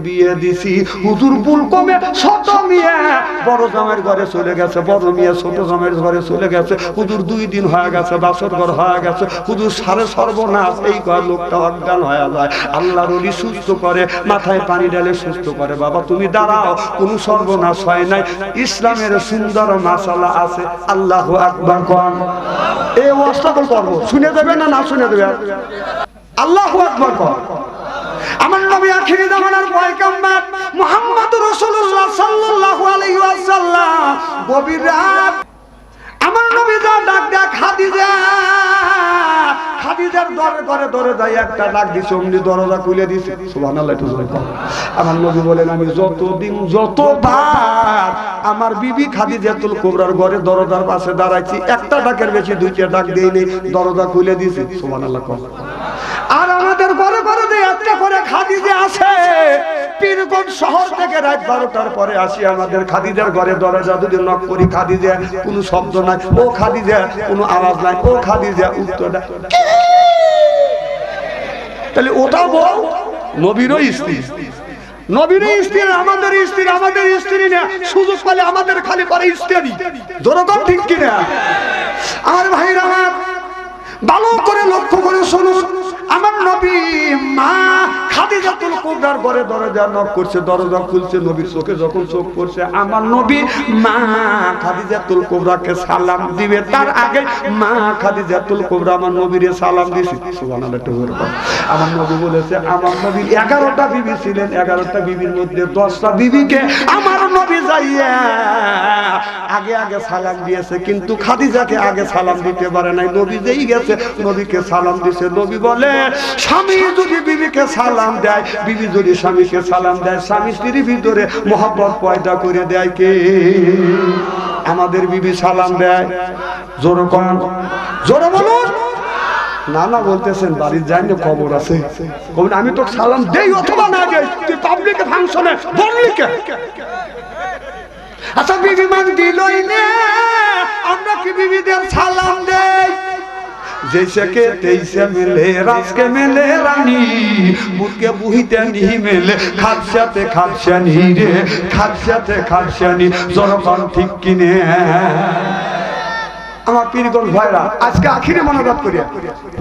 বিয়ে দিছি হুজুর ভুল কমে ছোট মিয়া বড় জামাইয়ের ঘরে চলে গেছে, বড় মিয়া ছোট জামাইয়ের ঘরে চলে গেছে। হুজুর 2 দিন হয়ে গেছে, বাসর ঘর হয়ে গেছে। হুজুর সারে সর্বনাশ, এই ঘর লোকটা অজ্ঞান হয়ে যায়। আল্লাহর ওলি সুস্থ করে, মাথায় পানি ঢেলে সুস্থ করে। বাবা তুমি দাঁড়াও, কোনো সর্বনাশ হয় নাই। ইসলামের সুন্দর মাসালা আছে। আল্লাহু আকবার কোন এই ওয়াজটা করব, শুনে দেবে না শুনে দেবে? আল্লাহু আকবার কোন। আমার নবী আখিরি জামানার পয়গম্বর মুহাম্মদুর রাসূলুল্লাহ সাল্লাল্লাহু আলাইহি ওয়াসাল্লাম গভীর রাত আমার নবী যা ডাক দেয় খাদিজা, খাদিজার দরে যায় একটা ডাক দিছে, অমনি দরজা খুলে দিছে। সুবহানাল্লাহ। একটু জোরে বল। আমার নবী বলেন আমি যতবার আমার বিবি খাদিজাতুল কুবরার ঘরে দরজার পাশে দাঁড়াইছি, একটা ডাকের বেশি 2টা ডাক দেই নেই, দরজা খুলে দিছে। সুবহানাল্লাহ। আর আমাদের ঘরে ঘরে যে একটা করে খাদিজা আছে, পীরগঞ্জ শহর থেকে রাত 12টার পরে আসি আমাদের খাদিজার ঘরে দরজা যদি নক করি, খাদিজা কোনো শব্দ নাই, ও খাদিজা কোনো আওয়াজ নাই, ও খাদিজা উত্তর দেয়। তাহলে ওটা বল নবীরও স্ত্রী, নবীর স্ত্রী, আমাদের স্ত্রী, আমাদের স্ত্রী না, সুযোগ পেলে আমাদের খালি পরে স্ত্রী। যেরকম ঠিক কিনা? আমার ভাইরা ভালো করে লক্ষ্য করে শুনুন, আমার নবী মা খাদিজাতুল কুবরার ঘরে দরজা নক করছে, দরজা খুলছে, নবীর চোখে যখন চোখ পড়ছে, আমার নবী মা খাদিজাতুল কুবরাকে সালাম দিবে, তার আগে মা খাদিজাতুল কুবরা আমার নবীরে সালাম দিছে। সুবহানাল্লাহ। আমার নবী বলেছে আমার নবীর 11টা বিবি ছিলেন, 11টা বিবির মধ্যে 10টা বিবিকে আমার নবী যাইয়া আগে আগে সালাম দিয়েছে, কিন্তু খাদিজাকে আগে সালাম দিতে পারে নাই। নবী যেই গেছে নবীকে সালাম দিছে। নবী বলে স্বামী যদি বিবিকে সালাম দেয়, বিবি যদি স্বামীকে সালাম দেয়, স্বামী স্ত্রীর ভিতরে মহব্বত পয়দা করে দেয় কে? আমাদের বিবি সালাম দেয়। জোরে কোন, জোরে বলুন। না বলতেছেন বাড়ির যাই না, খবর আছে। আমি তো সালাম দেই অথবা না দেই, তুই পাবলিক ফাংশনে বললি কে? আচ্ছা বিবি মান দিলই না, আমরা কি বিবিদের সালাম দেই? जैसे के तैसे मिले राज के मिले रानी मुझके बुहिते नहीं मिले खादशाते खादशानी रे खादशाते खादशानी जरकान ठीक किने আমার পীরগঞ্জ ভাইরা আজকে আখিরে মনোজাত করিয়া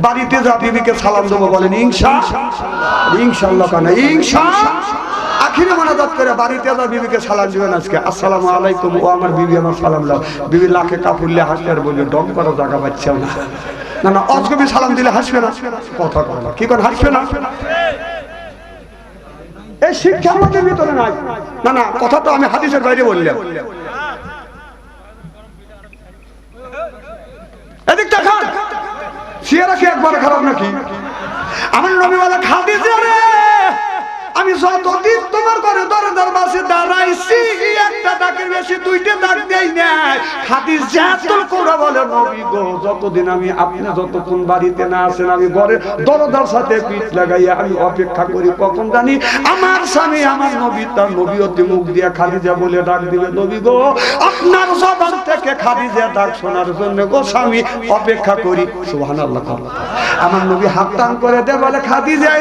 বাড়িতে যা বিবিকে সালাম দেবো বলেন ইনশাআল্লাহ কানা আখিরে মনোজাত করে বাড়িতে যা বিবিকে সালাম দিবেন আজকে। আসসালামু আলাইকুম। ও আমার বিবি আমার সালাম দাও। বিবি লাখে কাপুরলে হাসলে আর বলবে ডং করার জায়গা পাচ্ছে না না অজগবি সালাম দিলে হাসবে না, কথা কয় না, কি করে হাসবে না? এই শিক্ষা আমাদের ভিতরে নাই। না কথা তো আমি হাদিসের বাইরে বললাম। এদিক দেখান, সিয়ারা কি একবার খারাপ নাকি? আমার নবী বলে খাদিজা রে, আমি যতদিন তোমার ঘরে দরজার পাশে দাঁড়াইছি, একটা ডাকের বেশি 2টা ডাক দেই নাই। খাদিজাতুল কুবরা বলে নবী গো, যতদিন আমি আপনি যতক্ষণ বাড়িতে না আসেন, আমি ঘরে দরজার সাথে পিঠ লাগাইয়া আমি অপেক্ষা করি কখন জানি আমার স্বামী আমার নবী তার নবীয়তে মুখ দিয়া খাদিজা বলে ডাক দিবে। নবী গো, আপনার জবান থেকে খাদিজা ডাক শোনার জন্য গো স্বামী অপেক্ষা করি। সুবহানাল্লাহ। আমার নবী হাত টান করে দেয়, বলে খাদিজা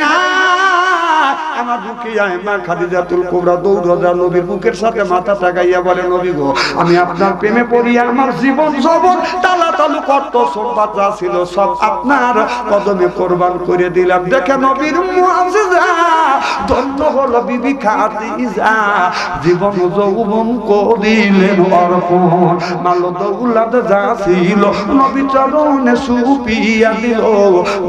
আমার বুকে আয়। মা খাদিজাতুল কুবরা দৌড়া নবীর বুকের সাথে মাথা টাকাইয়া বলে নবী গো, আমি আপনার প্রেমে পড়িয়া আমার জীবন যৌবন তালু কত সম্পদ যা ছিল সব আপনার কদমে কুরবান করে দিলাম। দেখে নবীর মুআজিজা, ধন্য হলো বিবি খাদিজা, জীবন যৌবন করিলেন অর্পণ, মাল দৌলত যা ছিল নবী চরণে সুপিয়া দিল,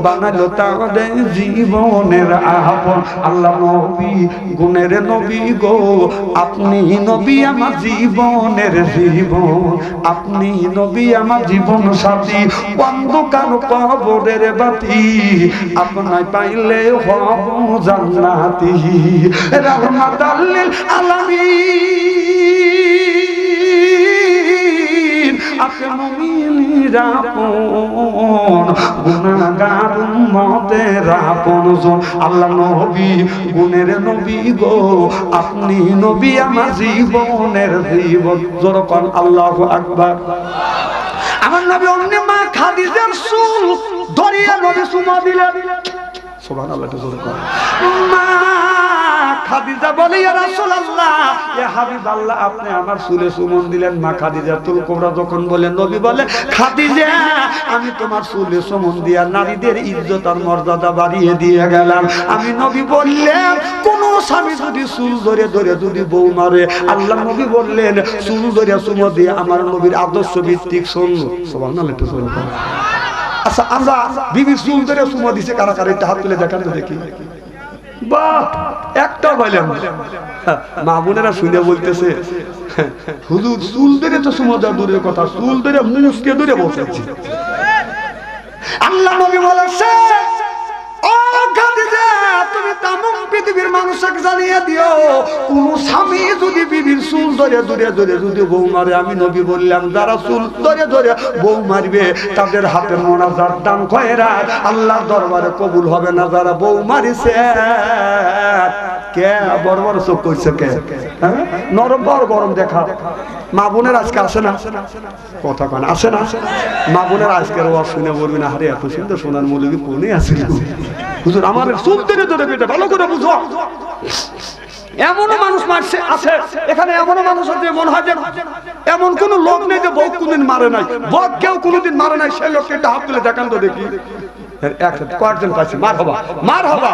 বানালো তাদের জীবনের আপন। আল্লাহ নবী গুণের নবী গো, আপনি নবী আমার জীবনের জীবন, আপনি নবী আমার জীবন সাথী, অন্ধকার কবরের বাতি, আপনায় পাইলে হব জান্নাতি, রাহমাতাল লিল আলামিন, আপনি মুমিনের আপন, গুনাহগার উম্মতের আপনজন। আল্লাহ নবী গুণের নবী গো, আপনি নবী আমার জীবনের জীবন। যখন আল্লাহু আকবার। আমার নবী অন্য মা খাদিজার চুল ধরিয়া নবী চুমা দিলেন। সুবহানাল্লাহ। মা খাদিজা বলে ইয়া রাসূলুল্লাহ ইয়া হাবিবাল্লাহ আপনি আমার চুলে চুমন দিলেন। মা খাদিজাতুল কুবরা যখন বলে নবী বলে খাদিজা আমি তোমার চুলে চুমন দিয়া নারীদের ইজ্জত আর মর্যাদা বাড়িয়ে দিয়ে গেলাম। আমি নবী বললেন কোন স্বামী যদি চুল ধরে ধরে যদি বউ মারে, আল্লাহ নবী বললেন চুল ধরে চুমো দিয়ে আমার নবীর আদর্শ ভিত্তিক শুনলো। সুবহানাল্লাহ। একটু শুনুন। আচ্ছা আমরা বিবির চুল ধরে চুমো দিছে কারা কারা একটু হাত তুলে দেখান তো দেখি। বাহ একটা বললাম মা বোনেরা শুনে বলতেছে হুজুর চুল ধরে তো চুমো দেওয়া দূরের কথা, চুল ধরে মুসকে ধরে বসেছি। আল্লাহ নবী বলেছে ও খাদিজা তুমি তামাম পৃথিবীর মানুষকে জানিয়ে দিও কোন স্বামী যদি বিবির চুল ধরে ধরে ধরে যদি বউ মারে, আমি নবী বললাম যারা চুল ধরে ধরে বউ মারবে তাদের হাতে মোনাজাত দান খয়রাত আল্লাহর দরবারে কবুল হবে না। যারা বউ মারিছে কে বড় বড় চোখ করছে কে নরম বড় গরম দেখা। মা বোনের আজকে আসে না কথা কন আসে না? মা বোনের আজকের ওয়াজ শুনে বলবি না আরে এত সুন্দর সোনার মৌলবী কোনে আছে হুজুর আমার চুল ধরে ধরে বেটা ভালো করে বুঝো। এমনও মানুষ মারছে আছে এখানে, এমনও মানুষ আছে মনে হয় যে এমন কোন লোক নেই যে বউ কোনদিন মারে নাই, বউ কেউ কোনদিন মারে নাই, সেই লোককে একটা হাত তুলে দেখান তো দেখি। কয়েকজন পাইছে মার হবা মার হবা।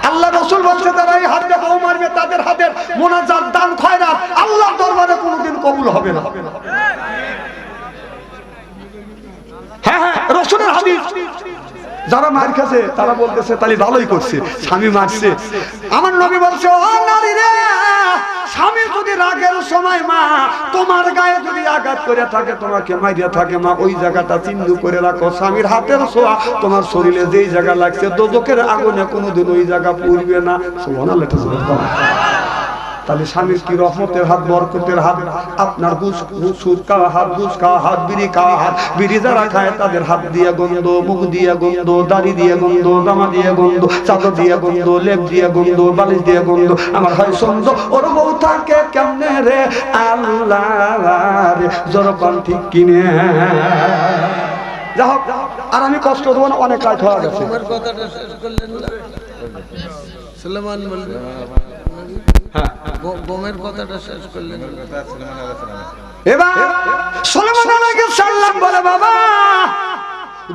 আল্লাহ রাসূল বলছে যারা এই হাতে বউ মারবে তাদের হাতের মোনাজাত দান খয়রাত আল্লাহর দরবারে কোনদিন কবুল হবে না। হ্যাঁ হ্যাঁ রাসূলের হাদিস। যারা মার খাচ্ছে তারা বলতেছে তাহলে ভালোই করছে, স্বামী মারছে। আমার নবী বলছে ও নারী রে স্বামী যদি রাগের সময় মা তোমার গায়ে যদি আঘাত করে থাকে তোমাকে মারিয়া থাকে মা ওই জায়গাটা চিহ্ন করে রাখো। স্বামীর হাতের ছোঁয়া তোমার শরীরে যেই জায়গা লাগছে দোজখের আগুনে কোনোদিন ওই জায়গা পুড়বে না। সুবহানাল্লাহ। তাহলে স্বামীর কি রহমতের হাত বরকতের হাত। আপনার সুদ খাওয়া হাত, ঘুষ খাওয়া হাত, বিড়ি খাওয়া হাত। বিড়ি যারা খায় তাদের হাত দিয়ে গন্ধ, মুখ দিয়ে গন্ধ, দাড়ি দিয়ে গন্ধ, জামা দিয়ে গন্ধ, চাদর দিয়ে গন্ধ, লেপ দিয়ে গন্ধ, বালিশ দিয়ে গন্ধ। আমার হয় সন্দ ওর বউ থাকে কেমনে রে আল্লাহ রে জোরকন ঠিক কিনে। যা হোক আর আমি কষ্ট দেবো না, অনেক রাত হয়ে গেছে। সুলেমান বলবে গোমের কথাটা শেষ করলেন। এবার সুলেমান আলাইহিস সালাম বলে বাবা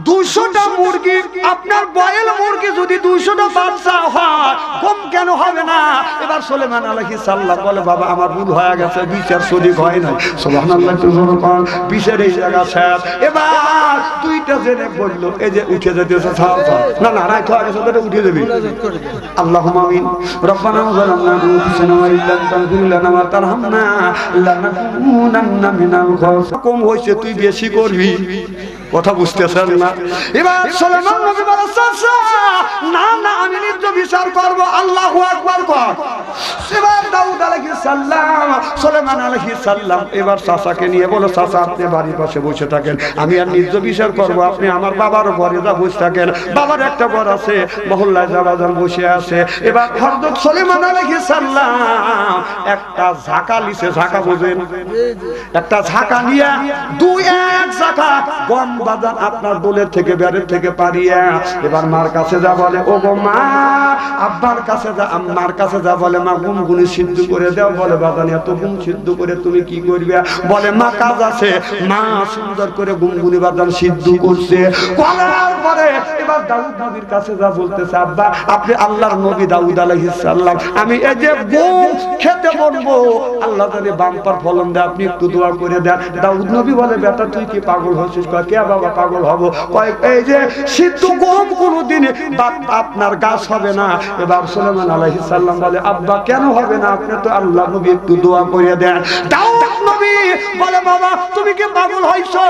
200টা মুরগি আপনার বয়েল মুরগি যদি 200টা বাচ্চা হয় কম কেন হবে না? এবার সুলেমান আলাইহিস সালাম বলে বাবা আমার ভুল হয়ে গেছে, বিচার সঠিক হয় নাই। সুবহানাল্লাহ। বিচার এই জায়গা শেষ। এবার দুইটা জেনে বলল এই যে উঠে যেতেছে না না রাইট হয়ে গেছে ওটা উঠে যাবে। আল্লাহুম্মা আমিন। রব্বানা যালামনা আনফুসানা ওয়া ইল্লাম তাগফির লানা ওয়া তারহামনা লানাকুনান্না মিনাল খাসিরিন। কম হইছে তুই বেশি করবি, কথা বুঝতেছেন না? এবার সুলেমান নবী বলেন না না আমি নিজ বিচার করব। আল্লাহু আকবার কর। এবার দাউদ আলাইহিস সালাম সুলেমান আলাইহিস সালাম এবার চাচাকে নিয়ে বলে চাচা আপনি বাড়ির পাশে বসে থাকেন, আমি আর নিজ বিচার করব, আপনি আমার বাবার ঘরে যা বসে থাকেন। বাবার একটা ঘর আছে মহল্লায় যাওয়াজন বসে আছে। এবার হযরত সুলেমান আলাইহিস সালাম একটা ঝাঁকা লিছে, ঝাঁকা বোঝেন একটা ঝাঁকা নিয়ে দুই এক ঝাঁকা গম বাজান আপনার দোলের থেকে বেড়ের থেকে পারিয়া এবার মার কাছে যা বলে ও গো মা, আব্বার কাছে যা আম্মার কাছে যা বলে মা গুনগুনি সিদ্ধ করে দাও। বলে বাজান এত গুন সিদ্ধ করে তুমি কি করবে? বলে মা কাজ আছে। মা সুন্দর করে গুনগুনি বাজান সিদ্ধ করছে। করার পরে এবার দাউদ নবীর কাছে যা বলতেছে আব্বা আপনি আল্লাহর নবী দাউদ আলাইহিস সালাম, আমি এই যে গম খেতে বলবো আল্লাহ জানে বাম্পার ফলন দেয়, আপনি একটু দোয়া করে দেন। দাউদ নবী বলে বেটা তুই কি পাগল হচ্ছিস? কয় কে বাবা পাগল হব? কয় এই যে সিদ্ধ গম কোনদিন আপনার গাছ হবে না। এবার সুলেমান আলাইহিস সালাম বলে আব্বা কেন হবে না? আপনি তো আল্লাহ নবী একটু দোয়া করে দেন। দাউদ নবী বলে বাবা তুমি কি পাগল হইছো?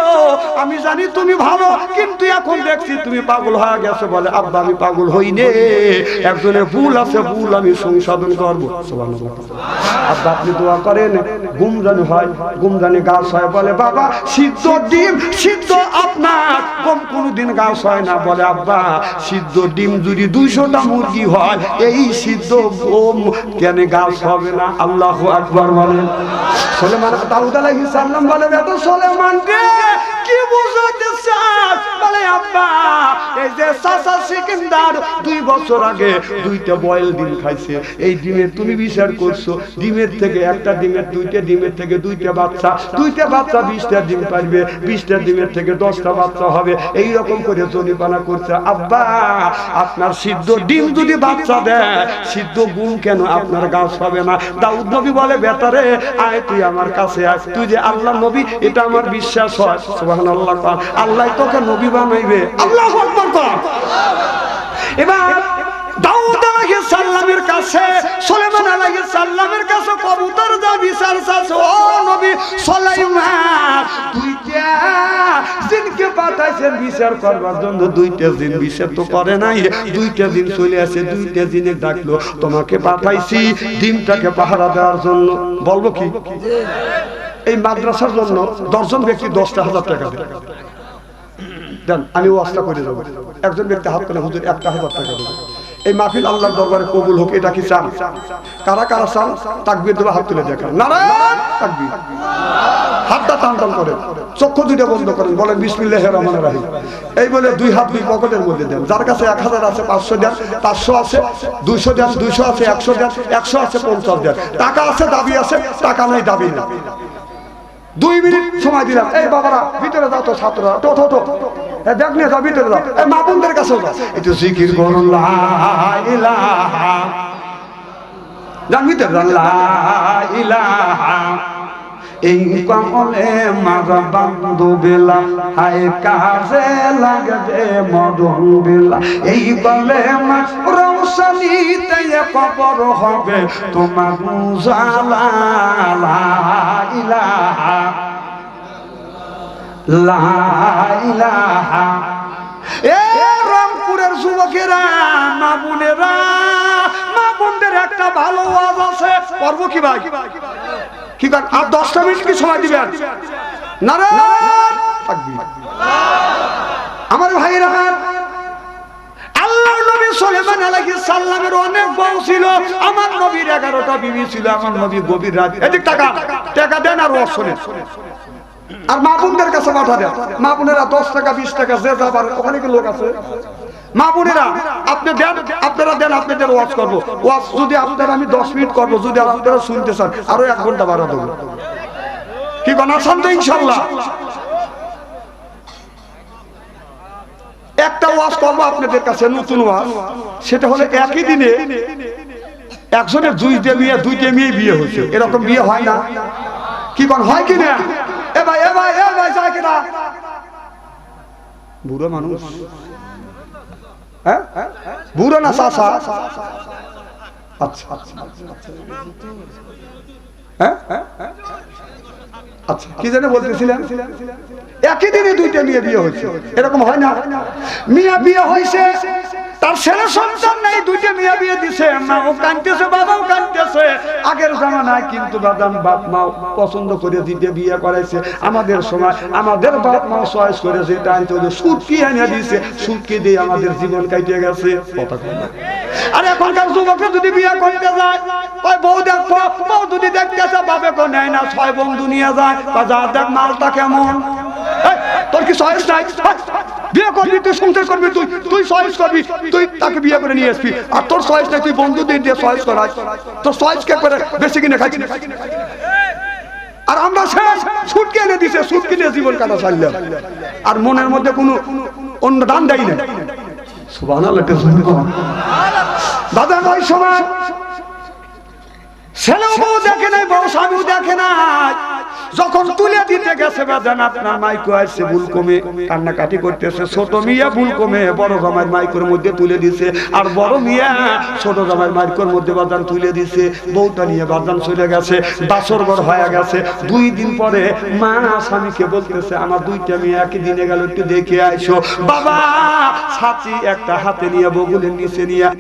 আমি জানি তুমি ভালো, কিন্তু এখন দেখছি তুমি পাগল হয়ে গেছো। বলে আব্বা আমি পাগল হইনি, একজনের ভুল আছে, ভুল আমি সংশোধন করব। সুবহানাল্লাহ। আব্বা আপনি দোয়া করেন গুমজানি হয়, গুমজানি গাছ হয়। বলে বাবা সিদ্ধ ডিম সিদ্ধ আপনার গম কোনদিন গাছ হয় না। বলে আব্বা সিদ্ধ ডিম যদি 200টা মুরগি হয় এই সিদ্ধ গম কেন গাছ হবে না? আল্লাহু আকবার বলেন। সুলেমান দাউদ আলাইহিস সালাম বলে বেটা সুলেমান রে কি বুঝাতে চাস? বলে আব্বা এই যে চাচা সিকিন্দার 2 বছর আগে 2টা বয়েল ডিম খাইছে, এই ডিমের তুমি বিচার করছো, ডিমের থেকে একটা ডিমের 2টা ডিমের থেকে 2টা বাচ্চা, 2টা বাচ্চা 20টা ডিম পারবে, 20টা ডিমের থেকে 10টা বাচ্চা হবে, এই রকম করে জরিমানা করছে। আব্বা আপনার সিদ্ধ ডিম যদি বাচ্চা দেয়, সিদ্ধ গুণ কেন আপনার গাছ হবে না? দাউদ নবী বলে বেটারে আয় তুই আমার কাছে আয়, তুই যে আল্লাহ নবী এটা আমার বিশ্বাস হয়। সুবহানাল্লাহ, আল্লাহ তোকে নবী বানাইবে। আল্লাহু আকবার কর। এবার দাউদ আলাইহিস সালামের কাছে সুলাইমান আলাইহিস সালামের কাছে কবুতর যা বিচার চাচ্ছে, ও নবী সুলাইমান 2টা জিনকে পাঠাইছেন বিচার করবার জন্য, 2টা জিন বিচার তো করে নাই, 2টা জিন চলে আসে, 2টা জিনে ডাকলো তোমাকে পাঠাইছি ডিমটাকে পাহারা দেওয়ার জন্য। বলবো কি এই মাদ্রাসার জন্য 10 জন ব্যক্তি 10,000 টাকা দেন, আমি ওয়াজটা করে দেবো। একজন ব্যক্তি হাত করে হুজুর 1,000 টাকা দেবে, এই মাহফিল আল্লাহর দরবারে কবুল হোক, এটা কি চান? কারা কারা চান তাকবীর দেবে, হাত তুলে দেখান নারায়ণ তাকবীর, হাতটা টান টান করে, চক্ষু দুটো বন্ধ করেন, বলেন বিসমিল্লাহির রহমানির রহিম। এই বলে 2 হাত 2 পকেটের মধ্যে দেন, যার কাছে 1000 আছে 500 দেন, 500 আছে 200 দেন, 200 আছে 100 দেন, 100 আছে 50 দেন, টাকা আছে দাবি আছে, টাকা নাই দাবি নাই। 2 মিনিট সময় দিলাম, এই বাবারা ভিতরে যাও তো, ছাত্ররা তো তো তো দেখ নিয়ে যাও, ভিতরে যাও, এই মা বোনদের কাছেও যাও, একটু জিকির করুন লা ইলাহা, যান ভিতরে যান লা ইলাহা, এই কমলে মারা বান্ধু বেলা হায় কাজে লাগবে মদন বেলা, এই বলে মা রৌশনীতে কবর হবে তোমার উজালা লা ইলাহা লা ইলাহা। এ রংপুরের যুবকেরা, মা বোনেরা, মা বোনদের একটা ভালো ওয়াজ আছে, করবো কি ভাই? কি কর আর 10টা মিনিট কি সময় দিবেন? নারায়ণ তাকবীর। আমার ভাইরা, আল্লাহর নবী সুলাইমান আলাইহিস সালামের অনেক বউ ছিল, আমার নবীর 11টা বিবি ছিল, আমার নবী গভীর রাতে এদিক টাকা টাকা দেন আর ওয়াজ শুনেন, আর মা বোনদের কাছে পাঠা দেন। মা বোনেরা 10 টাকা 20 টাকা যে যাবার, ওখানে কি লোক আছে? মা বোনেরা আপনি দেন, আপনারা দেন, আপনাদের ওয়াজ করবো। ওয়াজ যদি আপনারা আমি 10 মিনিট করবো, যদি আপনারা শুনতে চান আরো 1 ঘন্টা বাড়া দেবো। কি বানা শুনতে ইনশাআল্লাহ একটা ওয়াজ করবো আপনাদের কাছে, নতুন ওয়াজ। সেটা হলো একই দিনে একজনের 2টা মেয়ে 2টা মেয়ে বিয়ে হয়েছে, এরকম বিয়ে হয় না? কি কোন হয় কি না? এ ভাই এ ভাই এ ভাই যায় কিনা? বুড়ো মানুষ, হ্যাঁ বুড়ো না চাচা? আচ্ছা হ্যাঁ আচ্ছা, কি জানে বলতেছিলেন? একই দিনে 2টা মেয়ে বিয়ে হয়েছে, এরকম হয় না? মিয়া বিয়ে হয়েছে, তার ছেলে সন্তান নাই, 2টা মেয়ে বিয়ে দিছে, মাও কাঁদতেছে বাবাও কাঁদতেছে। আগের জামানায় কিন্তু বাদাম বাপ মা পছন্দ করে দিতে বিয়ে করাইছে। আমাদের সময় আমাদের বাপ মা চয়েস করে যেটা আনতে হতো, সুটকি এনে দিয়েছে, সুটকি দিয়ে আমাদের জীবন কাটিয়ে গেছে। কথা কয় না? আর এখনকার যুবকরা যদি বিয়ে করতে যায়, ওই বউ দেখো, বউ যদি দেখতে আসে বাপে কো নেয় না, 6 বন্ধু নিয়ে যায়, যা দেখ মালটা কেমন। তোর কি চয়েস নাই? বিয়ে করবি তুই, সংসার করবি তুই, তুই চয়েস করবি, তুই তাকে বিয়ে করে নিয়ে আসবি। আর তোর চয়েস নাই, তুই বন্ধু দিয়ে চয়েস করাই, তোর চয়েস কে করে বেশি কিনে খাইছি। আর আমরা শেষ সুটকে এনে দিছে, সুটকে নিয়ে জীবন কাটা চাইলাম, আর মনের মধ্যে কোনো অন্য দান দেয় না। সুবহানাল্লাহ। দাদা ওই সময় ছেলেও বউ দেখে নাই, বউ স্বামীও দেখে নাই। যখন তুলে দিতে গেছে বাজান, আপনার মাইকো আসছে ভুল কমে, কান্নাকাটি করতেছে। ছোট মিয়া ভুল কমে বড় জামাই মাইকোর মধ্যে তুলে দিছে, আর বড় মিয়া ছোট জামাই মাইকোর মধ্যে বাজান তুলে দিছে। বউটা নিয়ে বাজান চলে গেছে, বাসর ঘর হয়ে গেছে। 2 দিন পরে মা স্বামীকে বলতেছে, আমার 2টা মেয়ে একই দিনে গেল, একটু দেখে আইসো। বাবা ছাতি একটা হাতে নিয়ে বগুলের নিচে নিয়ে